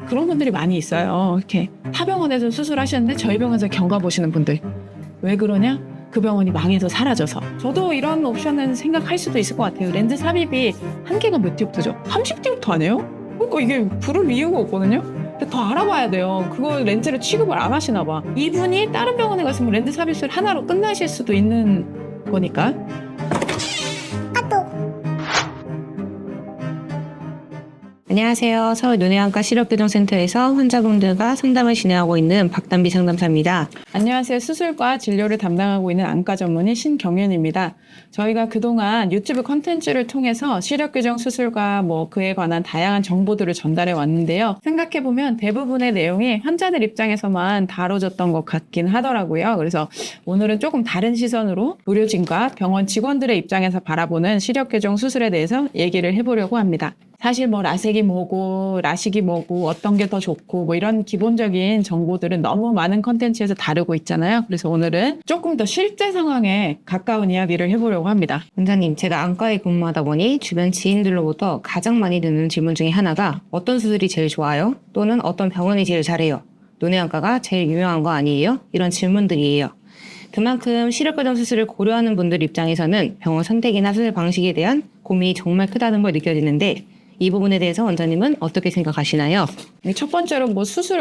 그런 분들이 많이 있어요. 이렇게 타 병원에서 수술하셨는데 저희 병원에서 경과 보시는 분들. 왜 그러냐? 그 병원이 망해서 사라져서. 저도 이런 옵션은 생각할 수도 있을 것 같아요. 렌즈 삽입이 한계가 몇 디옵트죠? 30디옵트 아니에요? 그러니까 이게 부를 이유가 없거든요. 근데 더 알아봐야 돼요. 그거 렌즈를 취급을 안 하시나 봐. 이분이 다른 병원에 갔으면 렌즈 삽입술 하나로 끝나실 수도 있는 거니까. 안녕하세요. 서울 눈의안과 시력교정센터에서 환자분들과 상담을 진행하고 있는 박담비 상담사입니다. 안녕하세요. 수술과 진료를 담당하고 있는 안과 전문의 신경윤입니다. 저희가 그동안 유튜브 콘텐츠를 통해서 시력교정 수술과 그에 관한 다양한 정보들을 전달해 왔는데요. 생각해보면 대부분의 내용이 환자들 입장에서만 다뤄졌던 것 같긴 하더라고요. 그래서 오늘은 조금 다른 시선으로 의료진과 병원 직원들의 입장에서 바라보는 시력교정 수술에 대해서 얘기를 해보려고 합니다. 사실 라섹이 뭐고 라식이 뭐고 어떤 게 더 좋고 이런 기본적인 정보들은 너무 많은 컨텐츠에서 다루고 있잖아요. 그래서 오늘은 조금 더 실제 상황에 가까운 이야기를 해보려고 합니다. 원장님, 제가 안과에 근무하다 보니 주변 지인들로부터 가장 많이 듣는 질문 중에 하나가 어떤 수술이 제일 좋아요? 또는 어떤 병원이 제일 잘해요? 눈의안과가 제일 유명한 거 아니에요? 이런 질문들이에요. 그만큼 시력교정 수술을 고려하는 분들 입장에서는 병원 선택이나 수술 방식에 대한 고민이 정말 크다는 걸 느껴지는데 이 부분에 대해서 원장님은 어떻게 생각하시나요? 첫 번째로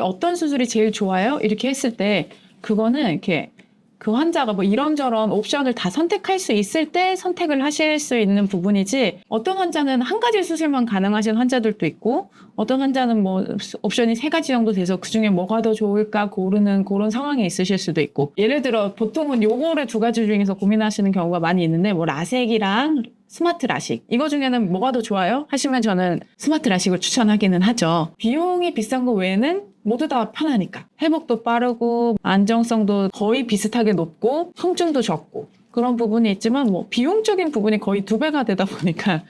어떤 수술이 제일 좋아요? 이렇게 했을 때 그거는 이렇게 그 환자가 이런저런 옵션을 다 선택할 수 있을 때 선택을 하실 수 있는 부분이지, 어떤 환자는 한 가지 수술만 가능하신 환자들도 있고 어떤 환자는 옵션이 3가지 정도 돼서 그중에 뭐가 더 좋을까 고르는 그런 상황에 있으실 수도 있고, 예를 들어 보통은 요거를 2가지 중에서 고민하시는 경우가 많이 있는데 라섹이랑 스마트 라식, 이거 중에는 뭐가 더 좋아요? 하시면 저는 스마트 라식을 추천하기는 하죠. 비용이 비싼 거 외에는 모두 다 편하니까. 회복도 빠르고 안정성도 거의 비슷하게 높고 통증도 적고 그런 부분이 있지만 비용적인 부분이 거의 2배가 되다 보니까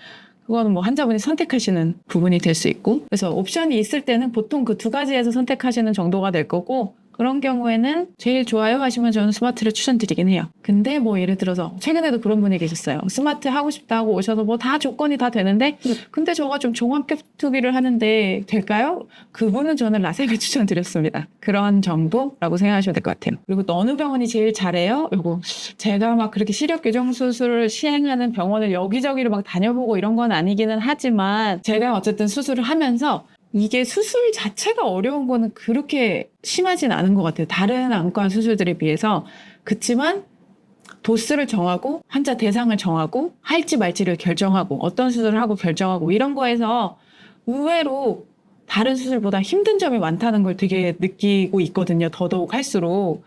그거는 환자분이 선택하시는 부분이 될 수 있고, 그래서 옵션이 있을 때는 보통 그 2가지에서 선택하시는 정도가 될 거고, 그런 경우에는 제일 좋아요 하시면 저는 스마트를 추천드리긴 해요. 근데 예를 들어서 최근에도 그런 분이 계셨어요. 스마트 하고 싶다 하고 오셔서 다 조건이 다 되는데 근데 저가 좀 종합격투기를 하는데 될까요? 그분은 저는 라섹을 추천드렸습니다. 그런 정도라고 생각하시면 될 것 같아요. 그리고 또 어느 병원이 제일 잘해요? 요거 제가 그렇게 시력교정 수술을 시행하는 병원을 여기저기를 다녀보고 이런 건 아니기는 하지만 제가 어쨌든 수술을 하면서 이게 수술 자체가 어려운 거는 그렇게 심하진 않은 것 같아요. 다른 안과 수술들에 비해서. 그치만 도스를 정하고 환자 대상을 정하고 할지 말지를 결정하고 어떤 수술을 하고 결정하고 이런 거에서 의외로 다른 수술보다 힘든 점이 많다는 걸 되게 느끼고 있거든요. 더더욱 할수록.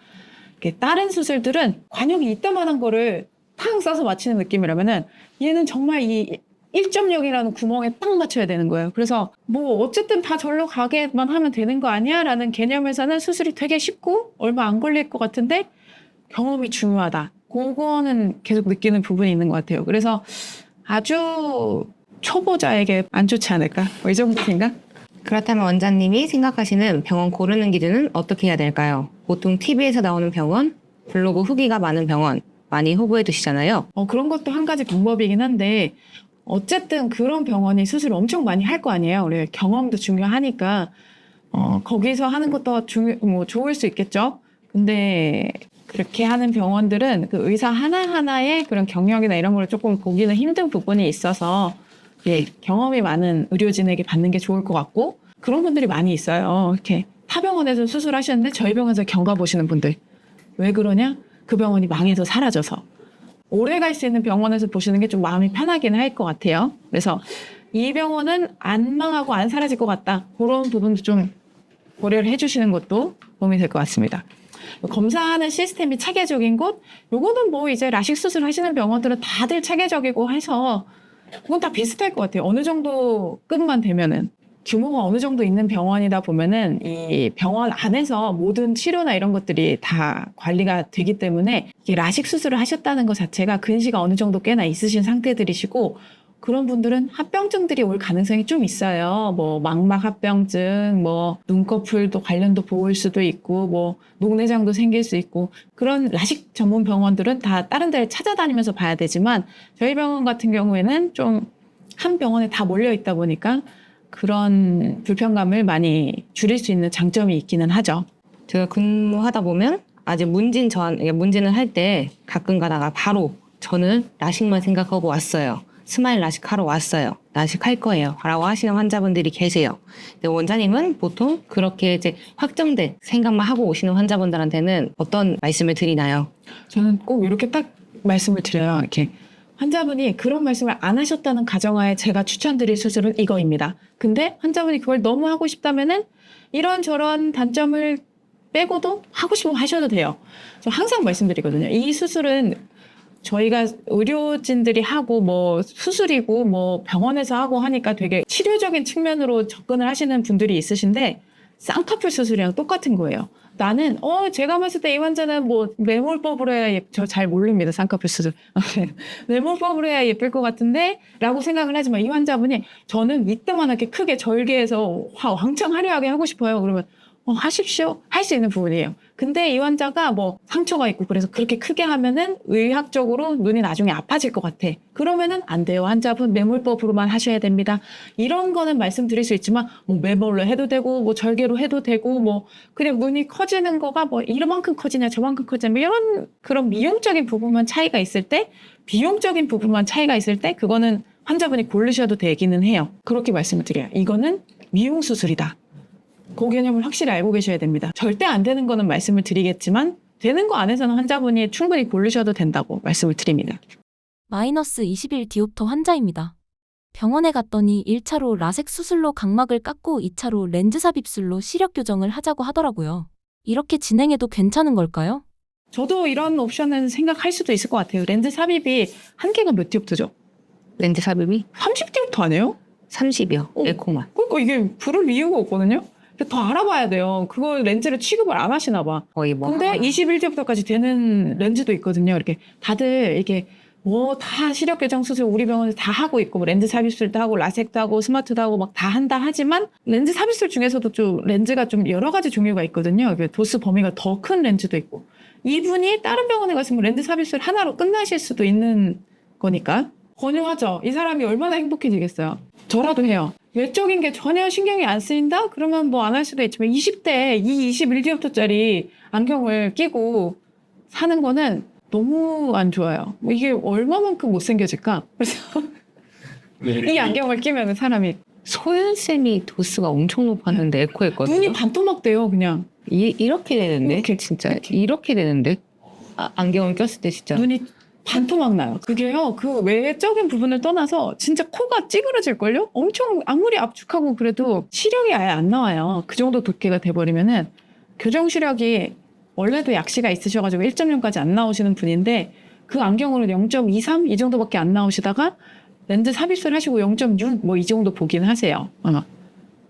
다른 수술들은 관역이 이따만한 거를 팡 써서 맞히는 느낌이라면은 얘는 정말 이 1.0이라는 구멍에 딱 맞춰야 되는 거예요. 그래서 어쨌든 다 절로 가게만 하면 되는 거 아니야? 라는 개념에서는 수술이 되게 쉽고 얼마 안 걸릴 것 같은데 경험이 중요하다. 그거는 계속 느끼는 부분이 있는 것 같아요. 그래서 아주 초보자에게 안 좋지 않을까? 이 정도 생각? 그렇다면 원장님이 생각하시는 병원 고르는 기준은 어떻게 해야 될까요? 보통 TV에서 나오는 병원, 블로그 후기가 많은 병원 많이 후보해 두시잖아요. 그런 것도 한 가지 방법이긴 한데 어쨌든 그런 병원이 수술을 엄청 많이 할 거 아니에요. 우리 경험도 중요하니까 거기서 하는 것도 좋을 수 있겠죠. 근데 그렇게 하는 병원들은 그 의사 하나하나의 그런 경력이나 이런 걸 조금 보기는 힘든 부분이 있어서 경험이 많은 의료진에게 받는 게 좋을 것 같고, 그런 분들이 많이 있어요. 이렇게 타 병원에서 수술하셨는데 저희 병원에서 경과 보시는 분들. 왜 그러냐? 그 병원이 망해서 사라져서. 오래 갈 수 있는 병원에서 보시는 게 좀 마음이 편하긴 할 것 같아요. 그래서 이 병원은 안 망하고 안 사라질 것 같다. 그런 부분도 좀 고려를 해주시는 것도 도움이 될 것 같습니다. 검사하는 시스템이 체계적인 곳, 요거는 이제 라식 수술 하시는 병원들은 다들 체계적이고 해서 그건 다 비슷할 것 같아요. 어느 정도 급만 되면은. 규모가 어느 정도 있는 병원이다 보면은 이 병원 안에서 모든 치료나 이런 것들이 다 관리가 되기 때문에 이게 라식 수술을 하셨다는 것 자체가 근시가 어느 정도 꽤나 있으신 상태들이시고, 그런 분들은 합병증들이 올 가능성이 좀 있어요. 망막 합병증, 눈꺼풀도 관련도 보일 수도 있고, 녹내장도 생길 수 있고, 그런 라식 전문 병원들은 다 다른 데를 찾아다니면서 봐야 되지만 저희 병원 같은 경우에는 좀 한 병원에 다 몰려 있다 보니까 그런 불편감을 많이 줄일 수 있는 장점이 있기는 하죠. 제가 근무하다 보면 아직 문진을 할 때 가끔 가다가 바로 저는 라식만 생각하고 왔어요. 스마일 라식 하러 왔어요. 라식 할 거예요. 라고 하시는 환자분들이 계세요. 근데 원장님은 보통 그렇게 이제 확정된 생각만 하고 오시는 환자분들한테는 어떤 말씀을 드리나요? 저는 꼭 이렇게 딱 말씀을 드려요. 이렇게 환자분이 그런 말씀을 안 하셨다는 가정하에 제가 추천드릴 수술은 이거입니다. 근데 환자분이 그걸 너무 하고 싶다면은 이런저런 단점을 빼고도 하고 싶으면 하셔도 돼요. 저 항상 말씀드리거든요. 이 수술은 저희가 의료진들이 하고 뭐 수술이고 뭐 병원에서 하고 하니까 되게 치료적인 측면으로 접근을 하시는 분들이 있으신데 쌍꺼풀 수술이랑 똑같은 거예요. 나는 제가 봤을 때 이 환자는 뭐 매몰법으로 해야 저 잘 모릅니다. 쌍꺼풀 수술. 매몰법으로 해야 예쁠 것 같은데 라고 생각을 하지만 이 환자분이 저는 이따만하게 크게 절개해서 왕창 화려하게 하고 싶어요. 그러면 하십시오. 할 수 있는 부분이에요. 근데 이 환자가 뭐 상처가 있고 그래서 그렇게 크게 하면은 의학적으로 눈이 나중에 아파질 것 같아. 그러면은 안 돼요. 환자분 매몰법으로만 하셔야 됩니다. 이런 거는 말씀드릴 수 있지만 뭐 매몰로 해도 되고 뭐 절개로 해도 되고 뭐 그냥 눈이 커지는 거가 뭐 이만큼 커지냐 저만큼 커지냐 뭐 이런 그런 미용적인 부분만 차이가 있을 때 비용적인 부분만 차이가 있을 때 그거는 환자분이 고르셔도 되기는 해요. 그렇게 말씀을 드려요. 이거는 미용 수술이다. 그 개념을 확실히 알고 계셔야 됩니다. 절대 안 되는 거는 말씀을 드리겠지만 되는 거 안에서는 환자분이 충분히 고르셔도 된다고 말씀을 드립니다. 마이너스 20일 디옵터 환자입니다. 병원에 갔더니 1차로 라섹 수술로 각막을 깎고 2차로 렌즈 삽입술로 시력 교정을 하자고 하더라고요. 이렇게 진행해도 괜찮은 걸까요? 저도 이런 옵션은 생각할 수도 있을 것 같아요. 렌즈 삽입이 한계가 몇 디옵터죠? 렌즈 삽입이 30디옵터 아니에요? 30이요. 에코만. 그러니까 이게 부를 이유가 없거든요. 더 알아봐야 돼요. 그거 렌즈를 취급을 안 하시나 봐. 거의 뭐. 근데 21디옵터까지 되는 렌즈도 있거든요. 이렇게 다들 이렇게 뭐 다 시력 교정 수술 우리 병원에서 다 하고 있고 뭐 렌즈 삽입술도 하고 라섹도 하고 스마트도 하고 막 다 한다 하지만 렌즈 삽입술 중에서도 좀 렌즈가 좀 여러 가지 종류가 있거든요. 도수 범위가 더 큰 렌즈도 있고 이분이 다른 병원에 갔으면 렌즈 삽입술 하나로 끝나실 수도 있는 거니까 권유하죠. 이 사람이 얼마나 행복해지겠어요. 저라도 해요. 외적인 게 전혀 신경이 안 쓰인다? 그러면 뭐 안 할 수도 있지만 20대에 이 21디옵터짜리 안경을 끼고 사는 거는 너무 안 좋아요. 뭐 이게 얼마만큼 못생겨질까? 그래서 이 안경을 끼면 사람이 소연쌤이 도수가 엄청 높았는데 에코했거든요. 눈이 반토막 돼요, 그냥. 이렇게 되는데? 이렇게, 진짜 이렇게 되는데? 안경을 꼈을 때 진짜. 눈이 반토막 나요. 그게요, 그 외적인 부분을 떠나서 진짜 코가 찌그러질걸요? 엄청 아무리 압축하고 그래도 시력이 아예 안 나와요. 그 정도 두께가 돼버리면은 교정 시력이 원래도 약시가 있으셔가지고 1.0까지 안 나오시는 분인데 그 안경으로 0.23 이 정도밖에 안 나오시다가 렌즈 삽입술 하시고 0.6 뭐 이 정도 보긴 하세요. 아마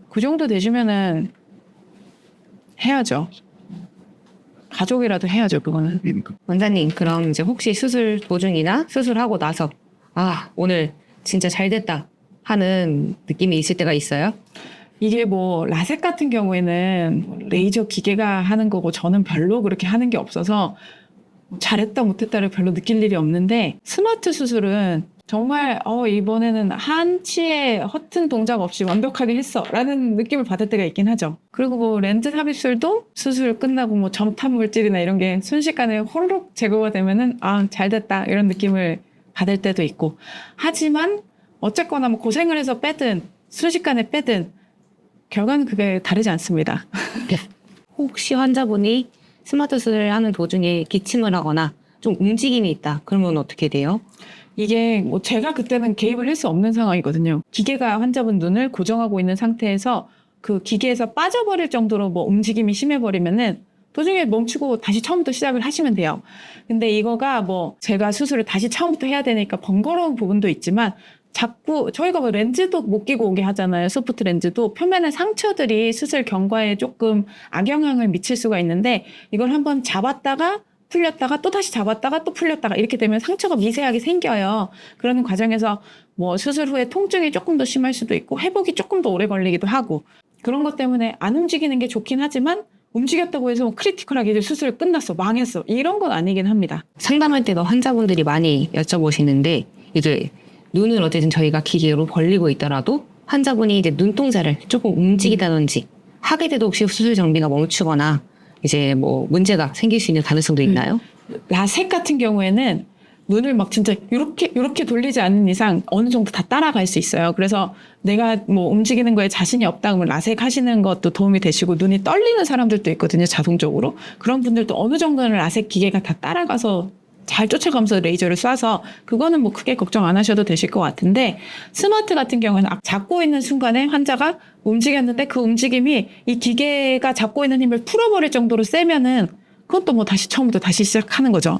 그 정도 되시면은 해야죠. 가족이라도 해야죠, 그거는. 원장님, 그럼 이제 혹시 수술 도중이나 수술하고 나서 오늘 진짜 잘 됐다 하는 느낌이 있을 때가 있어요? 이게 뭐 라섹 같은 경우에는 레이저 기계가 하는 거고 저는 별로 그렇게 하는 게 없어서 잘했다 못했다를 별로 느낄 일이 없는데 스마트 수술은 정말 이번에는 한치의 허튼 동작 없이 완벽하게 했어 라는 느낌을 받을 때가 있긴 하죠. 그리고 뭐 렌즈 삽입술도 수술 끝나고 뭐 점탑 물질이나 이런 게 순식간에 호로록 제거가 되면은 잘 됐다 이런 느낌을 받을 때도 있고 하지만 어쨌거나 뭐 고생을 해서 빼든 순식간에 빼든 결과는 그게 다르지 않습니다. 혹시 환자분이 스마트 수술을 하는 도중에 기침을 하거나 좀 움직임이 있다. 그러면 어떻게 돼요? 이게 뭐 제가 그때는 개입을 할 수 없는 상황이거든요. 기계가 환자분 눈을 고정하고 있는 상태에서 그 기계에서 빠져버릴 정도로 뭐 움직임이 심해버리면은 도중에 멈추고 다시 처음부터 시작을 하시면 돼요. 근데 이거가 뭐 제가 수술을 다시 처음부터 해야 되니까 번거로운 부분도 있지만 자꾸 저희가 뭐 렌즈도 못 끼고 오게 하잖아요. 소프트 렌즈도 표면의 상처들이 수술 경과에 조금 악영향을 미칠 수가 있는데 이걸 한번 잡았다가 풀렸다가 또 다시 잡았다가 또 풀렸다가 이렇게 되면 상처가 미세하게 생겨요. 그러는 과정에서 뭐 수술 후에 통증이 조금 더 심할 수도 있고 회복이 조금 더 오래 걸리기도 하고 그런 것 때문에 안 움직이는 게 좋긴 하지만 움직였다고 해서 크리티컬하게 이제 수술 끝났어 망했어 이런 건 아니긴 합니다. 상담할 때도 환자분들이 많이 여쭤보시는데 이제 눈을 어쨌든 저희가 기계로 벌리고 있더라도 환자분이 이제 눈동자를 조금 움직이다든지 하게 돼도 혹시 수술 정비가 멈추거나 이제 뭐 문제가 생길 수 있는 가능성도 있나요? 라섹 같은 경우에는 눈을 막 진짜 이렇게 돌리지 않는 이상 어느 정도 다 따라갈 수 있어요. 그래서 내가 뭐 움직이는 거에 자신이 없다 그러면 라섹 하시는 것도 도움이 되시고, 눈이 떨리는 사람들도 있거든요, 자동적으로. 그런 분들도 어느 정도는 라섹 기계가 다 따라가서 잘 쫓아가면서 레이저를 쏴서 그거는 뭐 크게 걱정 안 하셔도 되실 것 같은데, 스마트 같은 경우는 잡고 있는 순간에 환자가 움직였는데 그 움직임이 이 기계가 잡고 있는 힘을 풀어버릴 정도로 세면은 그것도 뭐 다시 처음부터 다시 시작하는 거죠.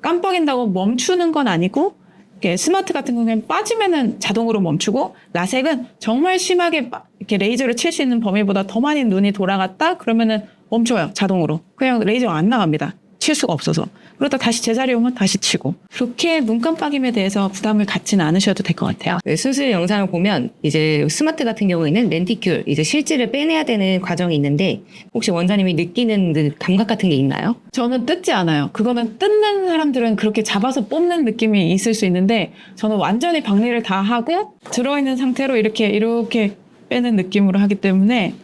깜빡인다고 멈추는 건 아니고, 이렇게 스마트 같은 경우는 빠지면은 자동으로 멈추고, 라섹은 정말 심하게 이렇게 레이저를 칠 수 있는 범위보다 더 많이 눈이 돌아갔다 그러면은 멈춰요, 자동으로. 그냥 레이저가 안 나갑니다, 칠 수가 없어서. 그러다 다시 제자리에 오면 다시 치고. 그렇게 눈 깜빡임에 대해서 부담을 갖지는 않으셔도 될 것 같아요. 네, 수술 영상을 보면 이제 스마트 같은 경우에는 렌티큘, 이제 실질을 빼내야 되는 과정이 있는데 혹시 원장님이 느끼는 그 감각 같은 게 있나요? 저는 뜯지 않아요. 그거는 뜯는 사람들은 그렇게 잡아서 뽑는 느낌이 있을 수 있는데, 저는 완전히 박리를 다 하고 들어있는 상태로 이렇게 빼는 느낌으로 하기 때문에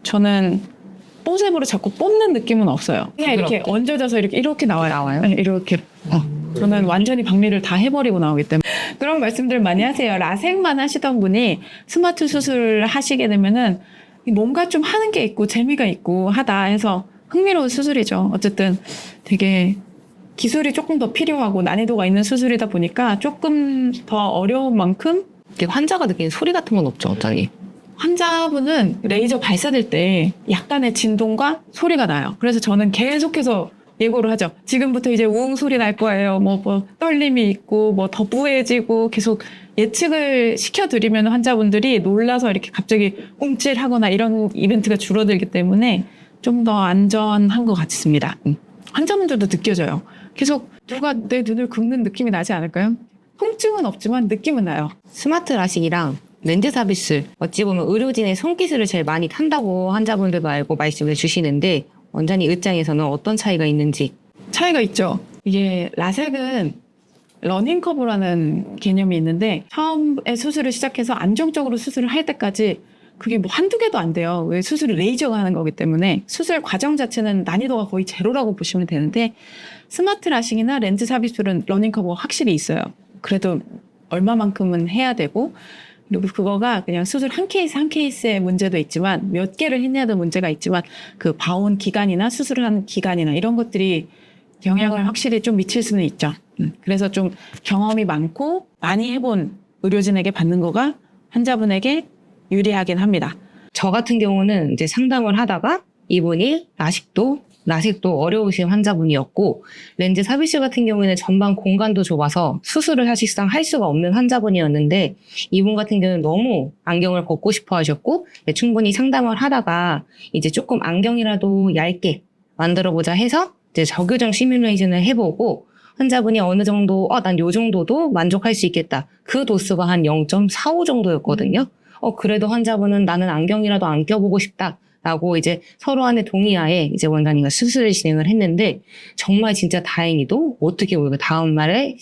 저는 포셉으로 자꾸 뽑는 느낌은 없어요. 그냥 이렇게 얹어져서 이렇게 나와요. 네, 이렇게. 저는 완전히 박리를 다 해버리고 나오기 때문에. 그런 말씀들 많이 하세요. 라섹만 하시던 분이 스마트 수술을 하시게 되면은 뭔가 좀 하는 게 있고 재미가 있고 하다 해서 흥미로운 수술이죠. 어쨌든 되게 기술이 조금 더 필요하고 난이도가 있는 수술이다 보니까 조금 더 어려운 만큼 환자가 느끼는 소리 같은 건 없죠, 원장님? 환자분은 레이저 발사될 때 약간의 진동과 소리가 나요. 그래서 저는 계속해서 예고를 하죠. 지금부터 이제 우웅 소리 날 거예요. 뭐 떨림이 있고 뭐 더 뿌해지고 계속 예측을 시켜드리면 환자분들이 놀라서 이렇게 갑자기 움찔하거나 이런 이벤트가 줄어들기 때문에 좀 더 안전한 것 같습니다. 환자분들도 느껴져요. 계속 누가 내 눈을 긁는 느낌이 나지 않을까요? 통증은 없지만 느낌은 나요. 스마트 라식이랑 렌즈 삽입술, 어찌 보면 의료진의 손기술을 제일 많이 탄다고 환자분들도 알고 말씀을 주시는데 원장님 입장에서는 어떤 차이가 있는지. 차이가 있죠. 이게 라섹은 러닝 커브라는 개념이 있는데, 처음에 수술을 시작해서 안정적으로 수술을 할 때까지 그게 뭐 한두 개도 안 돼요. 왜 수술을 레이저가 하는 거기 때문에 수술 과정 자체는 난이도가 거의 제로라고 보시면 되는데, 스마트 라식이나 렌즈 삽입술은 러닝 커브가 확실히 있어요. 그래도 얼마만큼은 해야 되고, 그리고 그거가 그냥 수술 한 케이스 한 케이스의 문제도 있지만 몇 개를 했냐도 문제가 있지만 그 봐온 기간이나 수술을 한 기간이나 이런 것들이 영향을 확실히 좀 미칠 수는 있죠. 그래서 좀 경험이 많고 많이 해본 의료진에게 받는 거가 환자분에게 유리하긴 합니다. 저 같은 경우는 이제 상담을 하다가 이분이 라식도 어려우신 환자분이었고, 렌즈 삽입술 같은 경우에는 전방 공간도 좁아서 수술을 사실상 할 수가 없는 환자분이었는데, 이분 같은 경우는 너무 안경을 벗고 싶어 하셨고, 충분히 상담을 하다가 이제 조금 안경이라도 얇게 만들어보자 해서 이제 저교정 시뮬레이션을 해보고, 환자분이 어느 정도, 난 요 정도도 만족할 수 있겠다. 그 도수가 한 0.45 정도였거든요. 그래도 환자분은 나는 안경이라도 안 껴보고 싶다. 라고 이제 서로 간의 동의하에 이제 원장님과 수술을 진행을 했는데, 정말 진짜 다행히도 어떻게 보면 다음 날에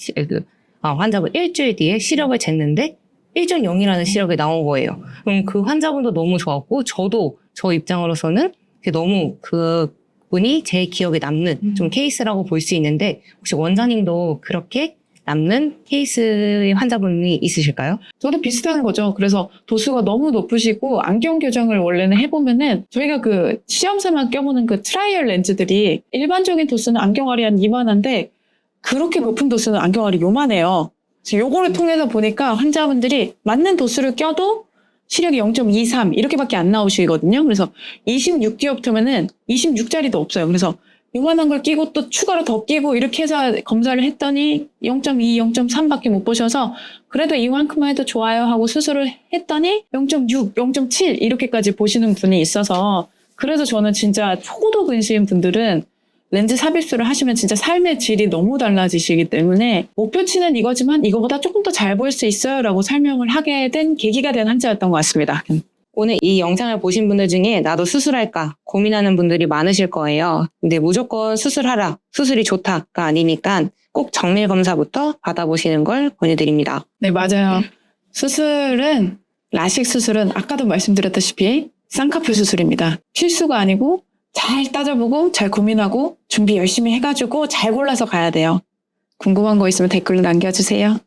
환자분 일주일 뒤에 시력을 쟀는데 1.0이라는 시력이 나온 거예요. 그럼 그 환자분도 너무 좋았고, 저도 저 입장으로서는 너무 그 분이 제 기억에 남는 좀 케이스라고 볼 수 있는데, 혹시 원장님도 그렇게 남는 케이스의 환자분이 있으실까요? 저도 비슷한 거죠. 그래서 도수가 너무 높으시고 안경 교정을 원래는 해보면은 저희가 그 시험 삼아 껴보는 그 트라이얼 렌즈들이 일반적인 도수는 안경알이 한 이만한데 그렇게 높은 도수는 안경알이 요만해요. 그래서 요거를 통해서 보니까 환자분들이 맞는 도수를 껴도 시력이 0.23 이렇게밖에 안 나오시거든요. 그래서 26디옵트면은 26짜리도 없어요. 그래서 요만한 걸 끼고 또 추가로 더 끼고 이렇게 해서 검사를 했더니 0.2, 0.3밖에 못 보셔서 그래도 이만큼만 해도 좋아요 하고 수술을 했더니 0.6, 0.7 이렇게까지 보시는 분이 있어서, 그래서 저는 진짜 초고도근시인 분들은 렌즈 삽입술을 하시면 진짜 삶의 질이 너무 달라지시기 때문에 목표치는 이거지만 이거보다 조금 더 잘 보일 수 있어요 라고 설명을 하게 된 계기가 된 환자였던 것 같습니다. 오늘 이 영상을 보신 분들 중에 나도 수술할까 고민하는 분들이 많으실 거예요. 근데 무조건 수술하라, 수술이 좋다가 아니니까 꼭 정밀 검사부터 받아보시는 걸 권유드립니다. 네, 맞아요. 수술은 라식 수술은 아까도 말씀드렸다시피 쌍꺼풀 수술입니다. 실수가 아니고 잘 따져보고 잘 고민하고 준비 열심히 해가지고 잘 골라서 가야 돼요. 궁금한 거 있으면 댓글로 남겨주세요.